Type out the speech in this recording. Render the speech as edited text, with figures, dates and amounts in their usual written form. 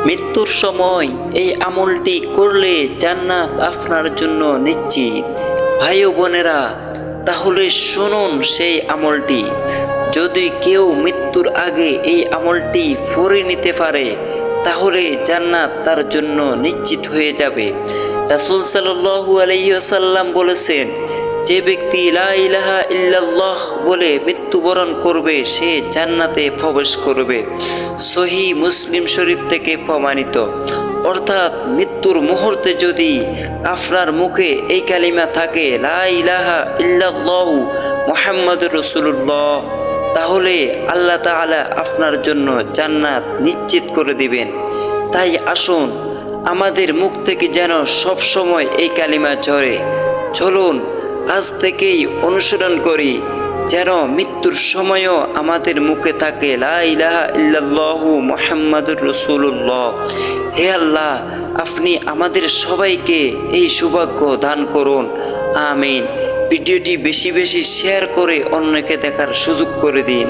মৃত্যুর সময় এই আমলটি করলে জান্নাত আপনার জন্য নিশ্চিত। ভাই ও বোনেরা, তাহলে শুনুন সেই আমলটি। যদি কেউ মৃত্যুর আগে এই আমলটি পড়ে নিতে পারে তাহলে জান্নাত তার জন্য নিশ্চিত হয়ে যাবে। রাসূল সাল্লাল্লাহু আলাইহি ওয়াসাল্লাম বলেছেন, যে ব্যক্তি লা ইলাহা ইল্লাল্লাহ বলে মৃত্যুবরণ করবে সে জান্নাতে প্রবেশ করবে। সহিহ মুসলিম শরীফ থেকে প্রমাণিত। অর্থাৎ মৃত্যুর মুহূর্তে যদি আপনার মুখে এই কালিমা থাকে, লা ইলাহা ইল্লাল্লাহু মুহাম্মাদুর রাসূলুল্লাহ, তাহলে আল্লাহ তাআলা আপনার জন্য জান্নাত নিশ্চিত করে দিবেন। তাই আসুন আমাদের মুখ থেকে যেন সব সময় এই কালিমা ঝরে। চলুন আজ থেকেই অনুসরণ করি, যেন মৃত্যুর সময়ও আমাদের মুখে থাকে লা ইলাহা ইল্লাল্লাহু মুহাম্মাদুর রাসূলুল্লাহ। হে আল্লাহ, আপনি আমাদের সবাইকে এই সৌভাগ্য দান করুন, আমিন। ভিডিওটি বেশি বেশি শেয়ার করে অন্যকে দেখার সুযোগ করে দিন।